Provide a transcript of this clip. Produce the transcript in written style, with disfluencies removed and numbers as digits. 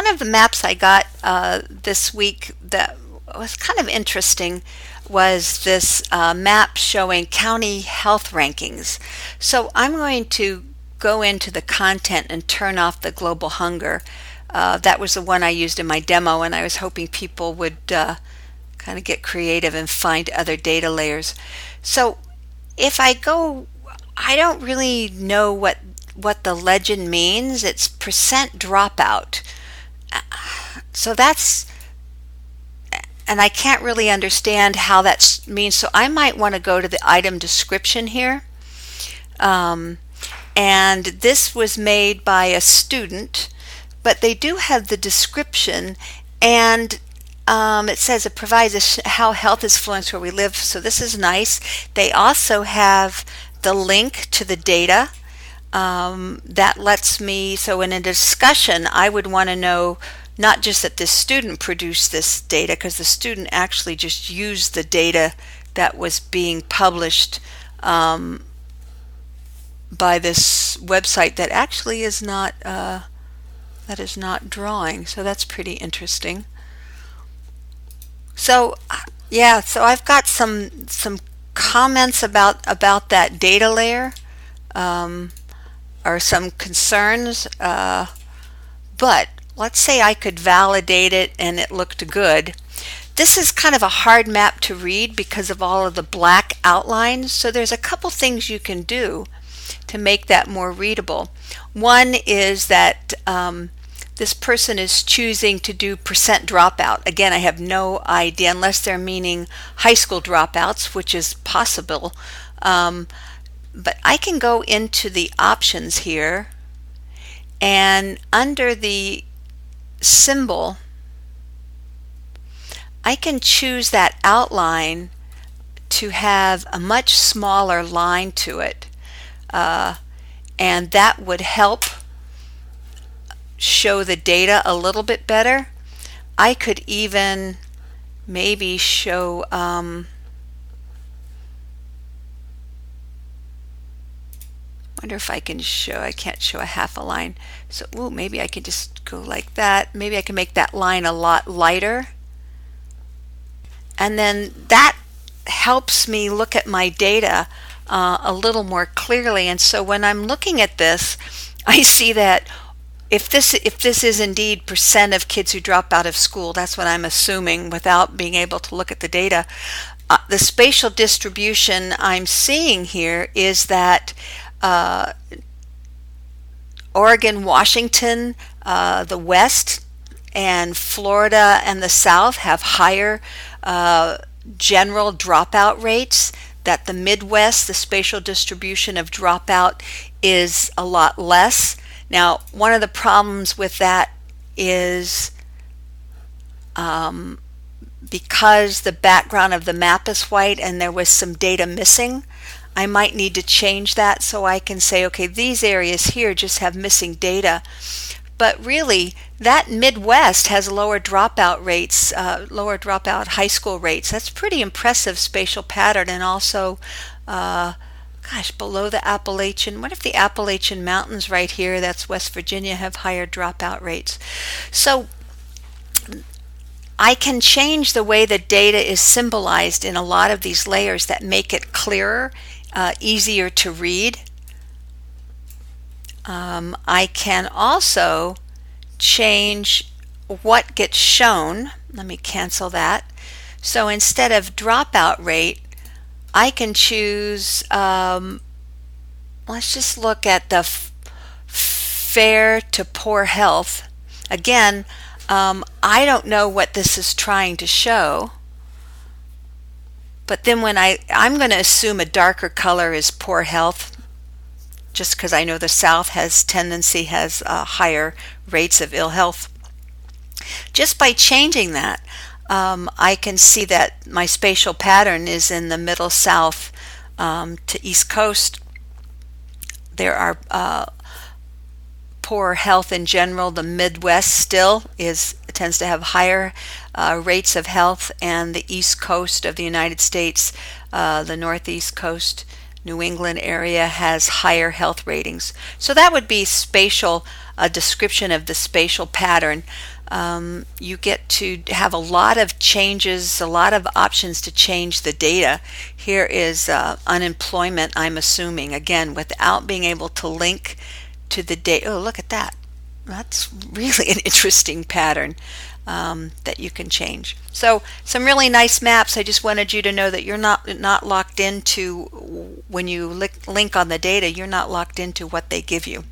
one of the maps I got this week that was kind of interesting was this map showing county health rankings. So I'm going to go into the content and turn off the global hunger. That was the one I used in my demo, and I was hoping people would kind of get creative and find other data layers. So if I go, I don't really know what the legend means. It's percent dropout. So that's, and I can't really understand how that means. So I might want to go to the item description here. And this was made by a student, but they do have the description, and it says it provides how health is influenced where we live. So this is nice. They also have the link to the data. That lets me, so in a discussion, I would want to know not just that this student produced this data, because the student actually just used the data that was being published by this website that actually is not drawing. So that's pretty interesting. So yeah, so I've got some comments about that data layer. Or some concerns, but let's say I could validate it and it looked good. This is kind of a hard map to read because of all of the black outlines, so there's a couple things you can do to make that more readable. One is that this person is choosing to do percent dropout. Again, I have no idea, unless they're meaning high school dropouts, which is possible. But I can go into the options here, and under the symbol I can choose that outline to have a much smaller line to it, and that would help show the data a little bit better. I could even maybe show wonder if I can show, I can't show a half a line. So maybe I can just go like that. Maybe I can make that line a lot lighter. And then that helps me look at my data a little more clearly. And so when I'm looking at this, I see that if this is indeed percent of kids who drop out of school, that's what I'm assuming without being able to look at the data. The spatial distribution I'm seeing here is that Oregon, Washington, the West, and Florida and the South have higher general dropout rates, that the Midwest, the spatial distribution of dropout is a lot less. Now, one of the problems with that is because the background of the map is white and there was some data missing, I might need to change that so I can say, okay, these areas here just have missing data. But really, that Midwest has lower dropout rates, lower dropout high school rates. That's pretty impressive spatial pattern. And also, below the Appalachian, what if the Appalachian Mountains right here, that's West Virginia, have higher dropout rates? So I can change the way the data is symbolized in a lot of these layers that make it clearer, easier to read. I can also change what gets shown. Let me cancel that. So instead of dropout rate, I can choose, let's just look at the fair to poor health. Again, I don't know what this is trying to show, but then when I'm going to assume a darker color is poor health, just because I know the South has higher rates of ill health. Just by changing that, I can see that my spatial pattern is in the middle South to East Coast. There are poor health in general. The Midwest still tends to have higher rates of health, and the East Coast of the United States, the Northeast Coast, New England area has higher health ratings. So that would be spatial a description of the spatial pattern. You get to have a lot of changes, a lot of options to change the data. Here is unemployment, I'm assuming, again, without being able to link to the data. Oh, look at that. That's really an interesting pattern that you can change. So some really nice maps. I just wanted you to know that you're not locked into, when you link on the data, you're not locked into what they give you.